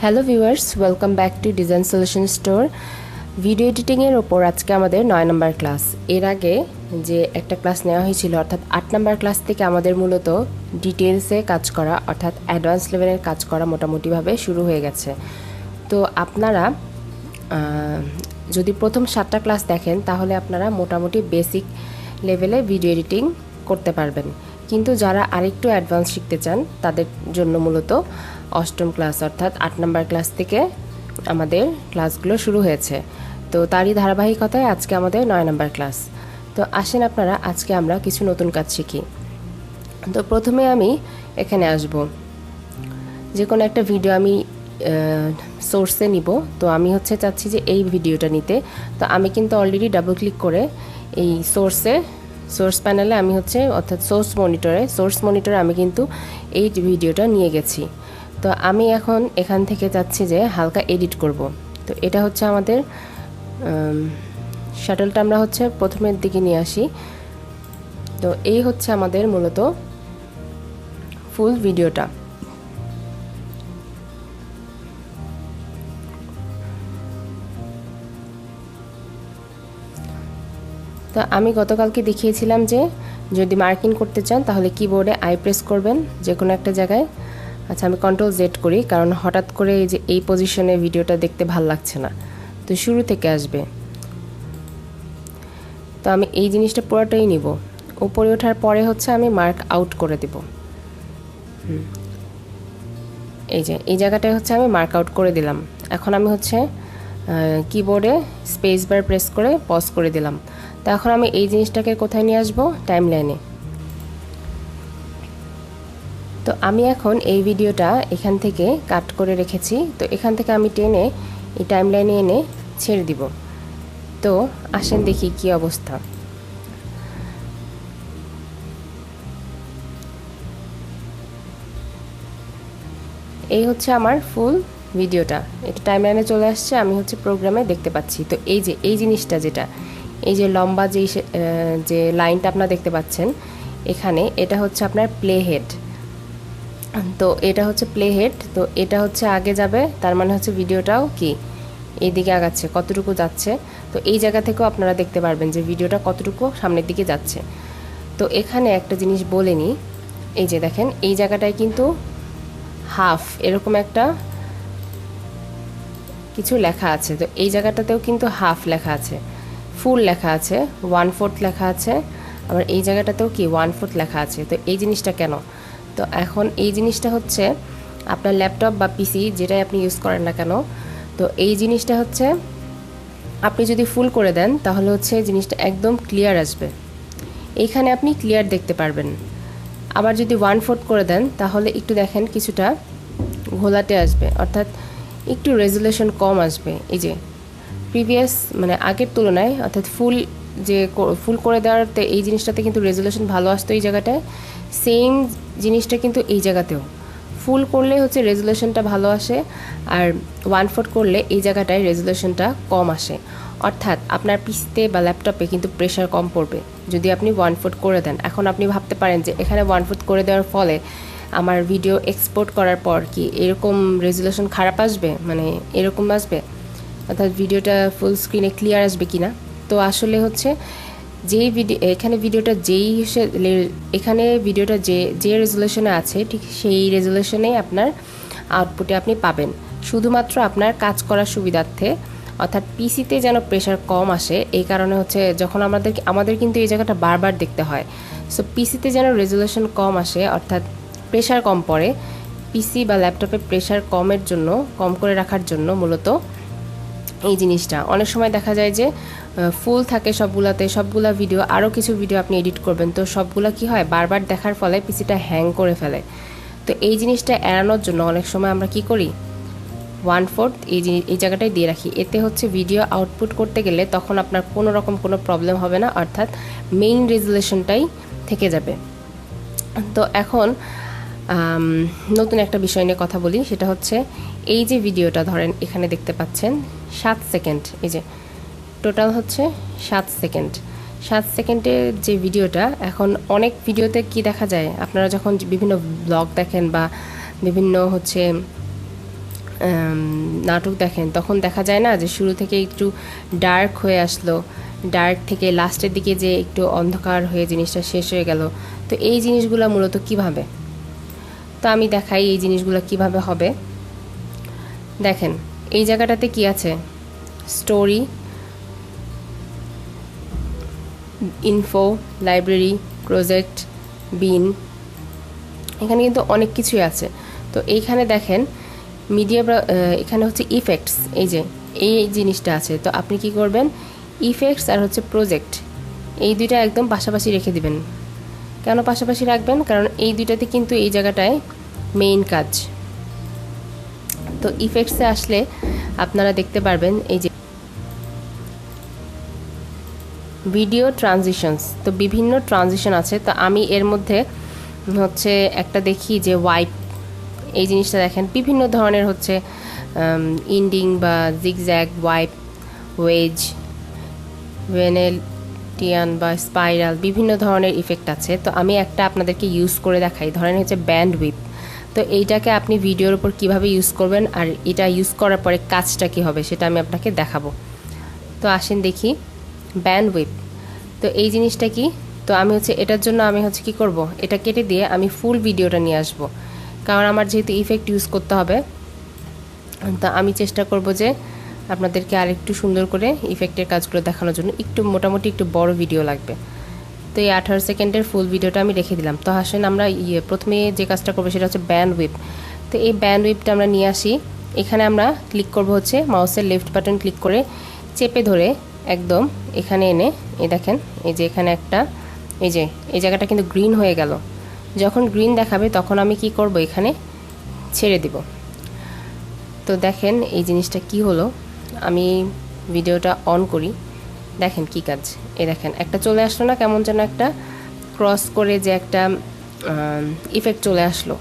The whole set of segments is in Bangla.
Hello viewers, welcome back to design solution store. Video এডিটিংয়ের ওপর আজকে আমাদের 9 নম্বর ক্লাস। এর আগে যে একটা ক্লাস নেওয়া হয়েছিল অর্থাৎ 8 নম্বর ক্লাস থেকে আমাদের মূলত ডিটেলসে কাজ করা অর্থাৎ অ্যাডভান্স লেভেলের কাজ করা মোটামুটিভাবে শুরু হয়ে গেছে। তো আপনারা যদি প্রথম 7টা ক্লাস দেখেন তাহলে আপনারা মোটামুটি বেসিক লেভেলে ভিডিও এডিটিং করতে পারবেন, কিন্তু যারা আরেকটু অ্যাডভান্স শিখতে চান তাদের জন্য মূলত 8ম ক্লাস অর্থাৎ 8 নম্বর ক্লাস থেকে আমাদের ক্লাসগুলো শুরু হয়েছে। তো তারই ধারাবাহিকতায় আজকে আমাদের 9 নম্বর ক্লাস। তো আসেন আপনারা আজকে আমরা কিছু নতুন কাজ শিখি। তো প্রথমে আমি এখানে আসব, যে কোনো একটা ভিডিও আমি সোর্সে নিব। তো আমি চাচ্ছি যে এই ভিডিওটা নিতে। তো আমি কিন্তু অলরেডি ডাবল ক্লিক করে এই সোর্স প্যানেলে আমি অর্থাৎ সোর্স মনিটরে আমি কিন্তু এই ভিডিওটা নিয়ে গেছি। তো আমি এখন এখান থেকে চাচ্ছি যে হালকা এডিট করব। তো এটা আমাদের শাটলটা আমরা প্রথমের দিকে নিয়ে আসি। তো এই আমাদের মূলত ফুল ভিডিওটা। তো আমি গতকালকে দেখিয়েছিলাম যে যদি মার্কিং করতে চান তাহলে কিবোর্ডে আই প্রেস করবেন যে কোনো একটা জায়গায়। আচ্ছা, আমি কন্ট্রোল জেড করি, কারণ হঠাৎ করে এই পজিশনে ভিডিওটা দেখতে ভাল লাগছে না, তো শুরু থেকে আসবে। তো আমি এই জিনিসটা পুরোটাই নিব। উপরে ওঠার পরে আমি মার্ক আউট করে দেব। এই জায়গাটায় আমি মার্ক আউট করে দিলাম। এখন আমি কিবোর্ডে স্পেস বার প্রেস করে পজ করে দিলাম। তো এখন আমি এই জিনিসটাকে কোথায় নিয়ে আসবো? টাইমলাইনে। তো আমি এখন এই ভিডিওটা এখান থেকে কাট করে রেখেছি। তো এখান থেকে আমি টেনে এই টাইমলাইনে এনে ছেড়ে দিব। তো আসেন দেখি কি অবস্থা। এই আমার ফুল ভিডিওটা, এটা টাইমলাইনে চলে আসছে। আমি প্রোগ্রামে দেখতে পাচ্ছি। তো এই জিনিসটা যেটা এই যে লম্বা যে লাইনটা আপনারা দেখতে পাচ্ছেন এখানে, এটা আপনার প্লে হেড। তো এটা প্লে হেড। তো এটা আগে যাবে, তার মানে ভিডিওটাও কি এইদিকে আগাচ্ছে, কতটুকু যাচ্ছে। তো এই জায়গা থেকেও আপনারা দেখতে পারবেন যে ভিডিওটা কতটুকু সামনের দিকে যাচ্ছে। তো এখানে একটা জিনিস বলে নিই, এই যে দেখেন এই জায়গাটায় কিন্তু হাফ এরকম একটা কিছু লেখা আছে। তো এই জায়গাটাতেও কিন্তু হাফ লেখা আছে, ফুল লেখা আছে, 1/4 লেখা আছে, আবার এই জায়গাটাতেও কি 1/4 লেখা আছে। তো এই জিনিসটা কেন? তো এখন এই জিনিসটা আপনার ল্যাপটপ বা পিসি যেটাই আপনি ইউজ করেন না কেন, তো এই জিনিসটা আপনি যদি ফুল করে দেন তাহলে জিনিসটা একদম ক্লিয়ার আসবে, এইখানে আপনি ক্লিয়ার দেখতে পারবেন। আবার যদি 1/4 করে দেন তাহলে একটু দেখেন কিছুটা ঘোলাটে আসবে, অর্থাৎ একটু রেজুলেশন কম আসবে। এই যে প্রিভিয়াস মানে আগের তুলনায়, অর্থাৎ ফুল করে দেওয়াতে এই জিনিসটাতে কিন্তু রেজুলেশন ভালো আসতো এই জায়গাটায়। সেম জিনিসটা কিন্তু এই জায়গাতেও ফুল করলে রেজুলেশনটা ভালো আসে, আর 1/4 করলে এই জায়গাটায় রেজুলেশনটা কম আসে। অর্থাৎ আপনার পিসিতে বা ল্যাপটপে কিন্তু প্রেশার কম পড়বে যদি আপনি 1/4 করে দেন। এখন আপনি ভাবতে পারেন যে এখানে 1/4 করে দেওয়ার ফলে আমার ভিডিও এক্সপোর্ট করার পর কি এরকম রেজুলেশন খারাপ আসবে, মানে এরকম আসবে, অর্থাৎ ভিডিওটা ফুল স্ক্রিনে ক্লিয়ার আসবে কিনা। তো আসলে যেই ভিডিওটা এখানে ভিডিওটা যে রেজুলেশনে আছে ঠিক সেই রেজুলেশনেই আপনার আউটপুটে আপনি পাবেন। শুধুমাত্র আপনার কাজ করার সুবিধার্থে, অর্থাৎ পিসিতে যেন প্রেশার কম আসে, এই কারণে যখন আমাদের কিন্তু এই জায়গাটা বারবার দেখতে হয়। সো পিসিতে যেন রেজুলেশন কম আসে, অর্থাৎ প্রেশার কম পড়ে, পিসি বা ল্যাপটপে প্রেশার কম করে রাখার জন্য মূলত এই জিনিসটা। অনেক সময় দেখা যায় যে ফুল থাকে সবগুলা ভিডিও, আরও কিছু ভিডিও আপনি এডিট করবেন, তো সবগুলা কি হয় বারবার দেখার ফলে পিসিটা হ্যাং করে ফেলে। তো এই জিনিসটা এড়ানোর জন্য অনেক সময় আমরা কি করি 1/4 এই জায়গাটায় দিয়ে রাখি। এতে ভিডিও আউটপুট করতে গেলে তখন আপনার কোনো রকম কোনো প্রবলেম হবে না, অর্থাৎ মেইন রেজুলেশনটাই থেকে যাবে। তো এখন নতুন একটা বিষয় নিয়ে কথা বলি, সেটা এই যে ভিডিওটা ধরেন এখানে দেখতে পাচ্ছেন 7 সেকেন্ড, এই যে টোটাল 7 সেকেন্ড। 7 সেকেন্ডের যে ভিডিওটা, এখন অনেক ভিডিওতে কি দেখা যায়, আপনারা যখন বিভিন্ন ব্লগ দেখেন বা বিভিন্ন নাটক দেখেন তখন দেখা যায় না যে শুরু থেকে একটু ডার্ক হয়ে আসলো, ডার্ক থেকে লাস্টের দিকে যে একটু অন্ধকার হয়ে জিনিসটা শেষ হয়ে গেল। তো এই জিনিসগুলো মূলত কিভাবে, তো আমি দেখাই এই জিনিসগুলো কিভাবে হবে। দেখেন এই জায়গাটাতে কি আছে, স্টোরি, ইনফো, লাইব্রেরি, প্রজেক্ট, বিন, এখানে কিন্তু অনেক কিছুই আছে। তো এইখানে দেখেন মিডিয়া, এখানে হচ্ছে ইফেক্টস, এই যে এই জিনিসটা আছে। তো আপনি কি করবেন, ইফেক্টস আর হচ্ছে প্রজেক্ট এই দুইটা একদম পাশাপাশি রেখে দিবেন। কেন পাশাপাশি রাখবেন, কারণ এই দুইটাতে কিন্তু এই জায়গাটায় মেইন কাজ। তো ইফেক্টসে আসলে আপনারা দেখতে পারবেন এই যে ভিডিও ট্রানজিশনস, তো বিভিন্ন ট্রানজিশন আছে। তো আমি এর মধ্যে হচ্ছে একটা দেখি যে ওয়াইপ, এই জিনিসটা দেখেন বিভিন্ন ধরনের হচ্ছে ইন্ডিং বা জিগজ্যাগ, ওয়াইপ, ওয়েজ, ভেনেটিয়ান বা স্পাইরাল, বিভিন্ন ধরনের ইফেক্ট আছে। তো আমি একটা আপনাদেরকে ইউজ করে দেখাই, ধরেন হচ্ছে ব্যান্ড হুইপ। তো এইটাকে আপনি ভিডিওর উপর কিভাবে ইউজ করবেন আর এটা ইউজ করার পরে কাজটা কী হবে সেটা আমি আপনাকে দেখাবো। তো আসেন দেখি ব্যান্ড হুইপ। তো এই জিনিসটা কি, তো আমি হচ্ছে এটার জন্য আমি হচ্ছে কি করব, এটা কেটে দিয়ে আমি ফুল ভিডিওটা নিয়ে আসব, কারণ আমার যেহেতু ইফেক্ট ইউজ করতে হবে। তো আমি চেষ্টা করব যে আপনাদেরকে আরেকটু সুন্দর করে ইফেক্টের কাজগুলো দেখানোর জন্য একটু মোটামুটি একটু বড় ভিডিও লাগবে। তো এই 18 সেকেন্ডের ফুল ভিডিওটা আমি রেখে দিলাম। তো আসেন আমরা প্রথমে যে কাজটা করবো সেটা হচ্ছে ব্যান্ড হুইপ। তো এই ব্যান্ড হুইপটা আমরা নিয়ে আসি, এখানে আমরা ক্লিক করব হচ্ছে মাউসের লেফট বাটন ক্লিক করে চেপে ধরে একদম এখানে এনে, এই দেখেন এই যে এখানে একটা, এই যে এই জায়গাটা কিন্তু গ্রিন হয়ে গেল। যখন গ্রিন দেখাবে তখন আমি কি করব, এখানে ছেড়ে দিব। তো দেখেন এই জিনিসটা কি হলো, আমি ভিডিওটা অন করি, দেখেন কি কাজ, এই দেখেন একটা চলে আসলো না, কেমন যেন একটা ক্রস করে যে একটা ইফেক্ট চলে আসলো।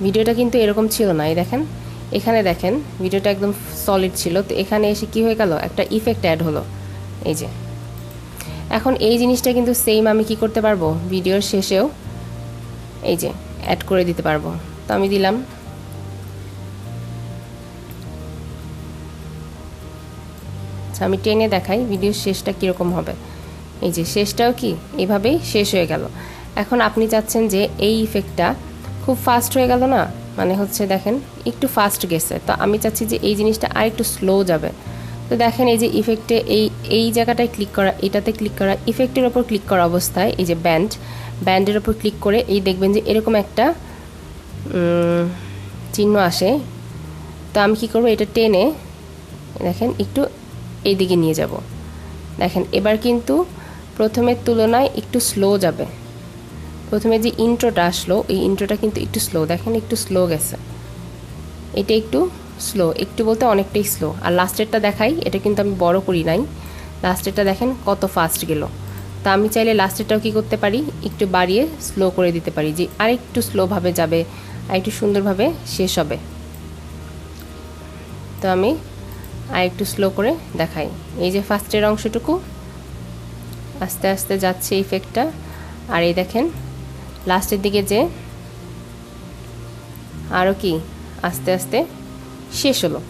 ভিডিওটা কিন্তু এরকম ছিল না, এই দেখেন এখানে দেখেন ভিডিওটা একদম সলিড ছিল, তো এখানে এসে কি হয়ে গেল, একটা ইফেক্ট অ্যাড হলো। এই যে এখন এই জিনিসটা কিন্তু সেম আমি কি করতে পারবো, ভিডিওর শেষেও এই যে অ্যাড করে দিতে পারবো। তো আমি দিলাম, আমি টেনে দেখাই ভিডিওর শেষটা কীরকম হবে। এই যে শেষটাও কি এইভাবেই শেষ হয়ে গেল। এখন আপনি চাচ্ছেন যে এই ইফেক্টটা খুব ফাস্ট হয়ে গেল না, মানে হচ্ছে দেখেন একটু ফাস্ট গেছে, তো আমি চাচ্ছি যে এই জিনিসটা আর একটু স্লো যাবে। তো দেখেন এই যে ইফেক্টে এই জায়গাটায় ক্লিক করা, এটাতে ক্লিক করা, ইফেক্টের ওপর ক্লিক করা অবস্থায় এই যে ব্যান্ডের ওপর ক্লিক করে এই দেখবেন যে এরকম একটা চিহ্ন আসে। তো আমি কি করব, এটা টেনে দেখেন একটু এইদিকে নিয়ে যাব। দেখেন এবার কিন্তু প্রথমের তুলনায় একটু স্লো যাবে। প্রথমে যে ইন্ট্রোটা আসলো এই ইন্ট্রোটা কিন্তু একটু স্লো, দেখেন একটু স্লো গেছে, এটা একটু স্লো, একটু বলতে অনেকটাই স্লো। আর লাস্টেরটা দেখাই, এটা কিন্তু আমি বড় করি নাই, লাস্টেরটা দেখেন কত ফাস্ট গেল। তা আমি চাইলে লাস্টেরটাও কী করতে পারি, একটু বাড়িয়ে স্লো করে দিতে পারি, যে আরেকটু স্লোভাবে যাবে, আরেকটু সুন্দরভাবে শেষ হবে। তো আমি আর একটু স্লো করে দেখাই, এই যে ফার্স্টের অংশটুকু আস্তে আস্তে যাচ্ছে ইফেক্টটা, আর এই দেখেন লাস্টের দিকে যে আরও কি আস্তে আস্তে শেষ হলো।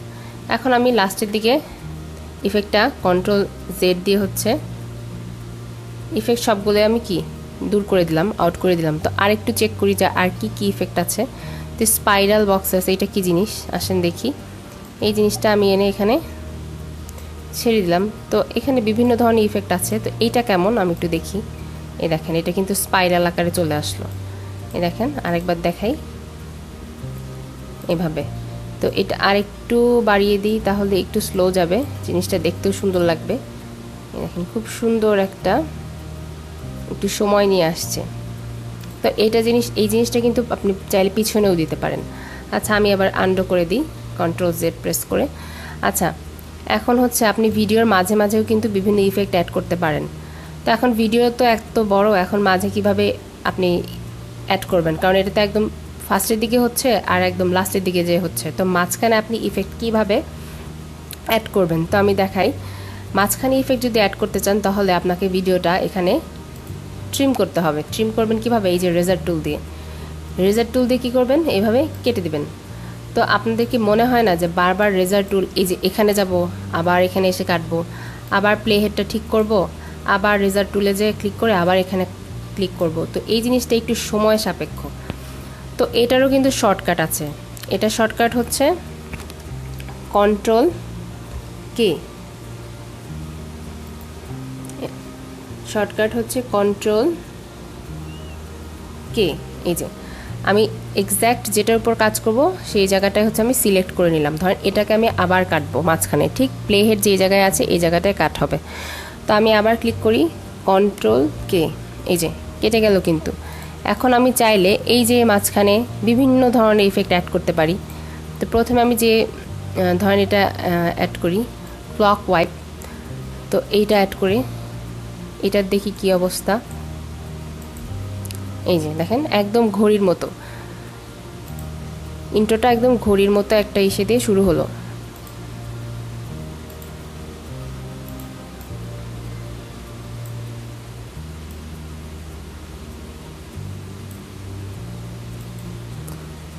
এখন আমি লাস্টের দিকে ইফেক্টটা কন্ট্রোল জেড দিয়ে হচ্ছে ইফেক্ট সবগুলো আমি কি দূর করে দিলাম, আউট করে দিলাম। তো আর একটু চেক করি যে আর কি কি ইফেক্ট আছে। তো স্পাইরাল বক্স আছে, এটা কি জিনিস আসেন দেখি। এই জিনিসটা আমি এনে এখানে ছেড়ে দিলাম। তো এখানে বিভিন্ন ধরনের ইফেক্ট আছে, তো এইটা কেমন আমি একটু দেখি। এই দেখেন এটা কিন্তু স্পাইরাল আকারে চলে আসলো, এই দেখেন আরেকবার দেখাই এভাবে। তো এটা আরেকটু বাড়িয়ে দিই, তাহলে একটু স্লো যাবে, জিনিসটা দেখতেও সুন্দর লাগবে। এই দেখেন খুব সুন্দর একটা একটু সময় নিয়ে আসছে। তো এই জিনিসটা কিন্তু আপনি চাইলে পিছনেও দিতে পারেন। আচ্ছা আমি আবার আন্ডো করে দিই কন্ট্রোল জেড প্রেস করে। আচ্ছা এখন হচ্ছে আপনি ভিডিওর মাঝে মাঝেও কিন্তু বিভিন্ন ইফেক্ট অ্যাড করতে পারেন। তো এখন ভিডিও তো এত বড়, এখন মাঝে কিভাবে আপনি অ্যাড করবেন, কারণ এটা তো একদম ফার্স্টের দিকে হচ্ছে আর একদম লাস্টের দিকে যে হচ্ছে, তো মাঝখানে আপনি ইফেক্ট কিভাবে অ্যাড করবেন। তো আমি দেখাই, মাঝখানে ইফেক্ট যদি অ্যাড করতে চান তাহলে আপনাকে ভিডিওটা এখানে ট্রিম করতে হবে। ট্রিম করবেন কিভাবে, এই যে রেজার টুল দিয়ে কী করবেন, এইভাবে কেটে দিবেন। তো তো আপনাদের কি মনে হয় না যে বারবার রেজার টুল, এই যে এখানে যাব, আবার এখানে এসে কাটবো, আবার প্লে হেডটা ঠিক করব, আবার রেজার টুলে যে ক্লিক করে আবার এখানে ক্লিক করব, তো এই জিনিসটা একটু সময় সাপেক্ষ। তো এটারও কিন্তু শর্টকাট আছে। এটা শর্টকাট হচ্ছে Ctrl+K, শর্টকাট হচ্ছে Ctrl+K। এই যে আমি এক্স্যাক্ট যেটার উপর কাজ করব সেই জায়গাটায় হচ্ছে আমি সিলেক্ট করে নিলাম। ধরেন এটাকে আমি আবার কাটবো মাঝখানে, ঠিক প্লে হেড যে জায়গায় আছে এই জায়গাটায় কাট হবে। তো আমি আবার ক্লিক করি Ctrl+K, এই যে কেটে গেল। কিন্তু এখন আমি চাইলে এই যে মাঝখানে বিভিন্ন ধরনের ইফেক্ট অ্যাড করতে পারি। তো প্রথমে আমি যে ধরেন এটা অ্যাড করি ক্লক ওয়াইপ, তো এইটা অ্যাড করি, এটার দেখি কি অবস্থা। এই যে দেখেন একদম ঘড়ির মতো, ইন্ট্রোটা একদম ঘড়ির মতো একটা ইসে দিয়ে শুরু হলো।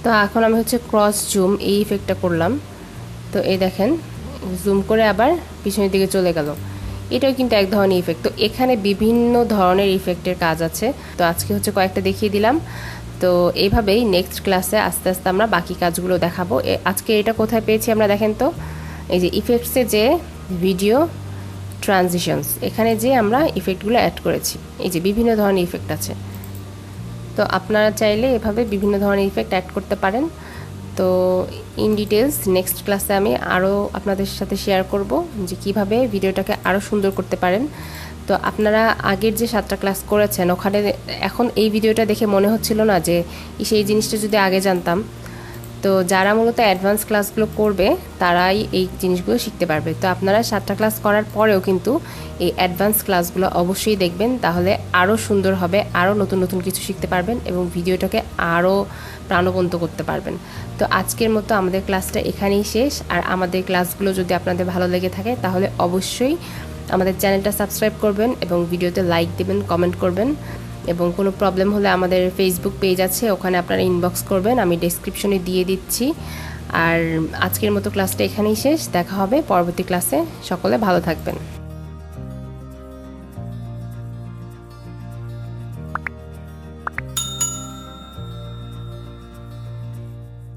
তো এখন আমি হচ্ছে ক্রস জুম এই ইফেক্টটা করলাম। তো এই দেখেন জুম করে আবার পিছনের দিকে চলে গেল, এটাও কিন্তু এক ধরনের ইফেক্ট। তো এখানে বিভিন্ন ধরনের ইফেক্টের কাজ আছে। তো আজকে হচ্ছে কয়েকটা দেখিয়ে দিলাম। তো এইভাবেই নেক্সট ক্লাসে আস্তে আস্তে আমরা বাকি কাজগুলো দেখাবো। আজকে এটা কোথায় পেয়েছি আমরা দেখেন তো, এই যে ইফেক্টসে যে ভিডিও ট্রানজিশনস, এখানে যে আমরা ইফেক্টগুলো অ্যাড করেছি, এই যে বিভিন্ন ধরনের ইফেক্ট আছে। তো আপনারা চাইলে এভাবে বিভিন্ন ধরনের ইফেক্ট অ্যাড করতে পারেন। তো ইন ডিটেলস নেক্সট ক্লাসে আমি আরও আপনাদের সাথে শেয়ার করব যে কিভাবে ভিডিওটাকে আরও সুন্দর করতে পারেন। তো আপনারা আগের যে 7টা ক্লাস করেছেন ওখানে এখন এই ভিডিওটা দেখে মনে হচ্ছিল না যে সেই জিনিসটা যদি আগে জানতাম। তো যারা মূলত অ্যাডভান্স ক্লাসগুলো করবে তারাই এই জিনিসগুলো শিখতে পারবে। তো আপনারা 7টা ক্লাস করার পরেও কিন্তু এই অ্যাডভান্স ক্লাসগুলো অবশ্যই দেখবেন, তাহলে আরও সুন্দর হবে, আরও নতুন নতুন কিছু শিখতে পারবেন এবং ভিডিওটাকে আরও প্রাণবন্ত করতে পারবেন। তো আজকের মতো আমাদের ক্লাসটা এখানেই শেষ। আর আমাদের ক্লাসগুলো যদি আপনাদের ভালো লেগে থাকে তাহলে অবশ্যই আমাদের চ্যানেলটা সাবস্ক্রাইব করবেন এবং ভিডিওতে লাইক দেবেন, কমেন্ট করবেন। এবং কোনো প্রবলেম হলে আমাদের ফেসবুক পেজ আছে, ওখানে আপনারা ইনবক্স করবেন, আমি ডেসক্রিপশনে দিয়ে দিচ্ছি। আর আজকের মতো ক্লাসটা এখানেই শেষ, দেখা হবে পরবর্তী ক্লাসে। সকলে ভালো থাকবেন।